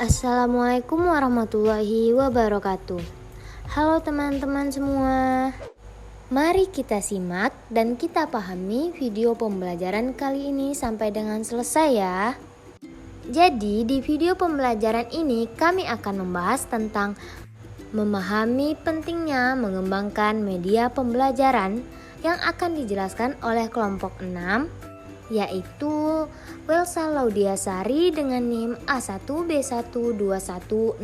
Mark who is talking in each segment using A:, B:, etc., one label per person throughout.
A: Assalamualaikum warahmatullahi wabarakatuh. Halo teman-teman semua. Mari kita simak dan kita pahami video pembelajaran kali ini sampai dengan selesai ya. Jadi di video pembelajaran ini kami akan membahas tentang memahami pentingnya mengembangkan media pembelajaran yang akan dijelaskan oleh kelompok 6, yaitu Welsa Laudiasari dengan NIM A1B121007,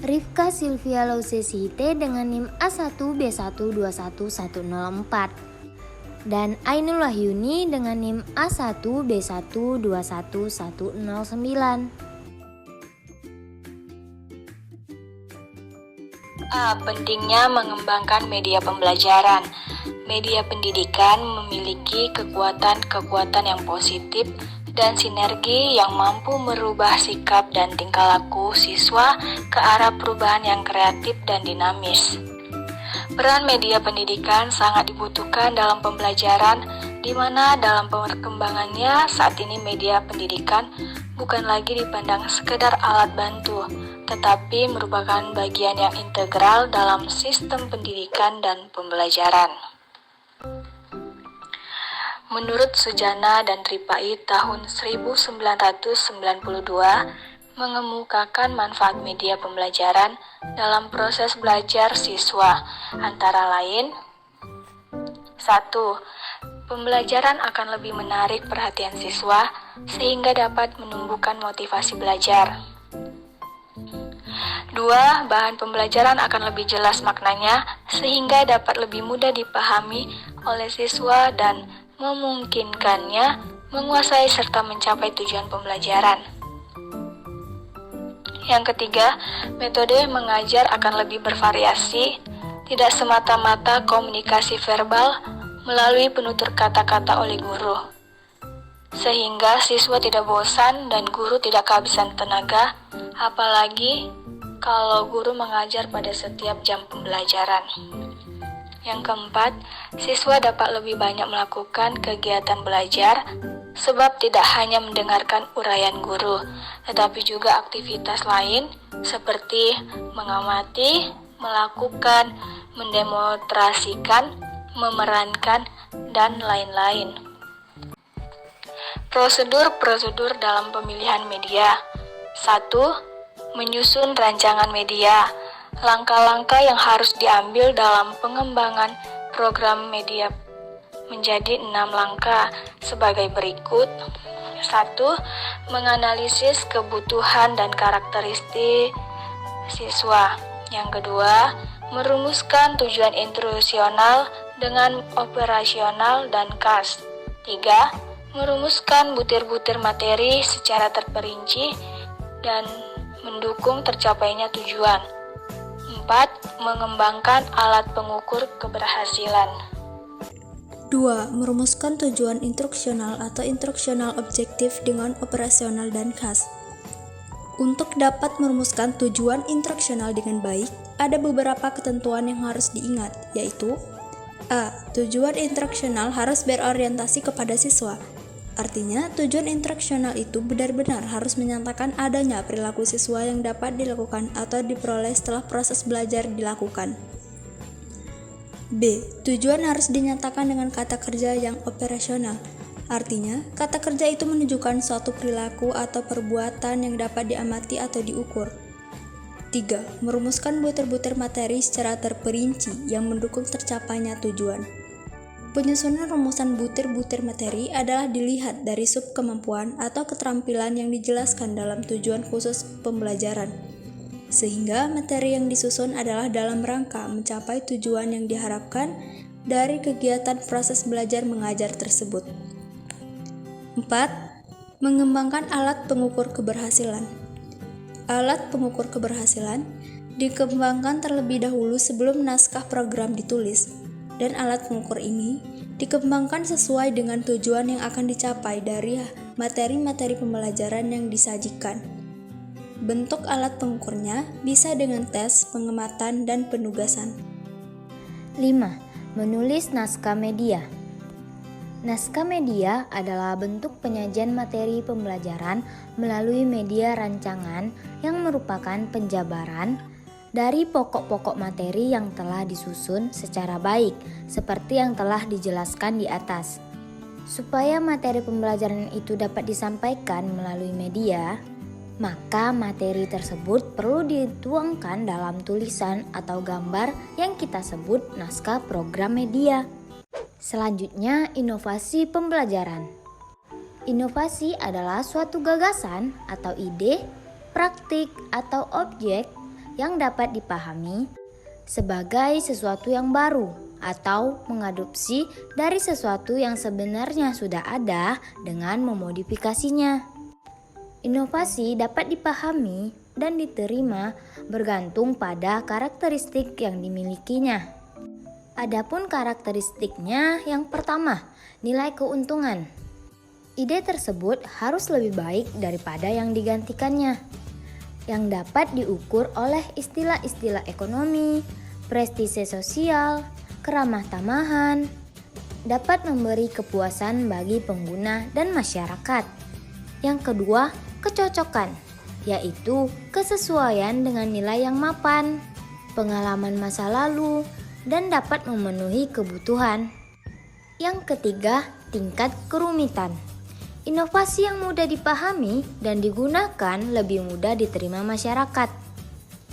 A: Rifka Silvia Lausesihite dengan NIM A1B121104, dan Ainul Wahyuni dengan NIM A1B121109.
B: Pentingnya mengembangkan media pembelajaran. Media pendidikan memiliki kekuatan-kekuatan yang positif dan sinergi yang mampu merubah sikap dan tingkah laku siswa ke arah perubahan yang kreatif dan dinamis. Peran media pendidikan sangat dibutuhkan dalam pembelajaran, di mana dalam perkembangannya saat ini media pendidikan bukan lagi dipandang sekedar alat bantu, tetapi merupakan bagian yang integral dalam sistem pendidikan dan pembelajaran. Menurut Sujana dan Tripai tahun 1992 mengemukakan manfaat media pembelajaran dalam proses belajar siswa, antara lain 1. Pembelajaran akan lebih menarik perhatian siswa sehingga dapat menumbuhkan motivasi belajar. 2. Bahan pembelajaran akan lebih jelas maknanya sehingga dapat lebih mudah dipahami oleh siswa dan memungkinkannya menguasai serta mencapai tujuan pembelajaran. Yang ketiga, metode mengajar akan lebih bervariasi, tidak semata-mata komunikasi verbal melalui penutur kata-kata oleh guru, sehingga siswa tidak bosan dan guru tidak kehabisan tenaga, apalagi kalau guru mengajar pada setiap jam pembelajaran. Yang keempat, siswa dapat lebih banyak melakukan kegiatan belajar, sebab tidak hanya mendengarkan uraian guru, tetapi juga aktivitas lain seperti mengamati, melakukan, mendemonstrasikan, memerankan, dan lain-lain. Prosedur-prosedur dalam pemilihan media. 1. Menyusun rancangan media. Langkah-langkah yang harus diambil dalam pengembangan program media menjadi 6 langkah sebagai berikut. 1. Menganalisis kebutuhan dan karakteristik siswa. Yang kedua, merumuskan tujuan instruksional dengan operasional dan KAS. 3. Merumuskan butir-butir materi secara terperinci dan mendukung tercapainya tujuan. 4. Mengembangkan alat pengukur keberhasilan.
C: 2. Merumuskan tujuan instruksional atau instruksional objektif dengan operasional dan KAS. Untuk dapat merumuskan tujuan instruksional dengan baik, ada beberapa ketentuan yang harus diingat, yaitu A. Tujuan instruksional harus berorientasi kepada siswa. Artinya, tujuan instruksional itu benar-benar harus menyatakan adanya perilaku siswa yang dapat dilakukan atau diperoleh setelah proses belajar dilakukan. B. Tujuan harus dinyatakan dengan kata kerja yang operasional. Artinya, kata kerja itu menunjukkan suatu perilaku atau perbuatan yang dapat diamati atau diukur. 3. Merumuskan butir-butir materi secara terperinci yang mendukung tercapainya tujuan. Penyusunan rumusan butir-butir materi adalah dilihat dari sub kemampuan atau keterampilan yang dijelaskan dalam tujuan khusus pembelajaran, sehingga materi yang disusun adalah dalam rangka mencapai tujuan yang diharapkan dari kegiatan proses belajar mengajar tersebut. 4. Mengembangkan alat pengukur keberhasilan. Alat pengukur keberhasilan dikembangkan terlebih dahulu sebelum naskah program ditulis, dan alat pengukur ini dikembangkan sesuai dengan tujuan yang akan dicapai dari materi-materi pembelajaran yang disajikan. Bentuk alat pengukurnya bisa dengan tes, pengamatan, dan penugasan.
A: 5. Menulis naskah media. Naskah media adalah bentuk penyajian materi pembelajaran melalui media rancangan yang merupakan penjabaran dari pokok-pokok materi yang telah disusun secara baik, seperti yang telah dijelaskan di atas. Supaya materi pembelajaran itu dapat disampaikan melalui media, maka materi tersebut perlu dituangkan dalam tulisan atau gambar yang kita sebut naskah program media. Selanjutnya, inovasi pembelajaran. Inovasi adalah suatu gagasan atau ide, praktik, atau objek yang dapat dipahami sebagai sesuatu yang baru atau mengadopsi dari sesuatu yang sebenarnya sudah ada dengan memodifikasinya. Inovasi dapat dipahami dan diterima bergantung pada karakteristik yang dimilikinya. Adapun karakteristiknya, yang pertama, nilai keuntungan. Ide tersebut harus lebih baik daripada yang digantikannya, yang dapat diukur oleh istilah-istilah ekonomi, prestise sosial, keramah tamahan, dapat memberi kepuasan bagi pengguna dan masyarakat. Yang kedua, kecocokan, yaitu kesesuaian dengan nilai yang mapan, pengalaman masa lalu, dan dapat memenuhi kebutuhan. Yang ketiga, tingkat kerumitan. Inovasi yang mudah dipahami dan digunakan lebih mudah diterima masyarakat.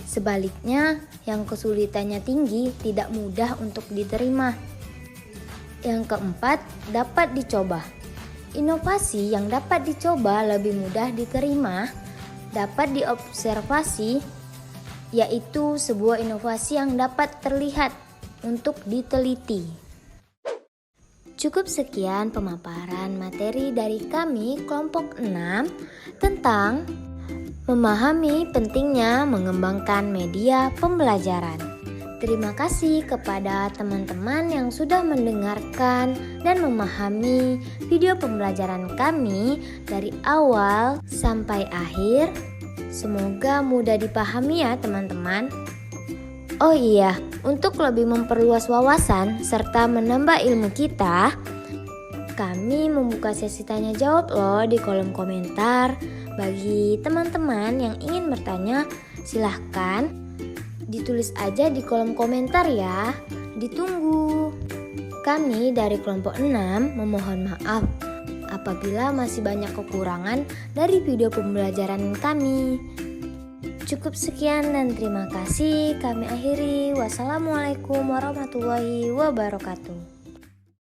A: Sebaliknya, yang kesulitannya tinggi tidak mudah untuk diterima. Yang keempat, dapat dicoba. Inovasi yang dapat dicoba lebih mudah diterima, dapat diobservasi, yaitu sebuah inovasi yang dapat terlihat untuk diteliti. Cukup sekian pemaparan materi dari kami kelompok 6 tentang memahami pentingnya mengembangkan media pembelajaran. Terima kasih kepada teman-teman yang sudah mendengarkan dan memahami video pembelajaran kami dari awal sampai akhir. Semoga mudah dipahami ya teman-teman. Oh iya, untuk lebih memperluas wawasan serta menambah ilmu kita, kami membuka sesi tanya jawab loh di kolom komentar. Bagi teman-teman yang ingin bertanya, silahkan ditulis aja di kolom komentar ya. Ditunggu. Kami dari kelompok 6 memohon maaf apabila masih banyak kekurangan dari video pembelajaran kami. Cukup sekian dan terima kasih. Kami akhiri. Wassalamualaikum warahmatullahi wabarakatuh.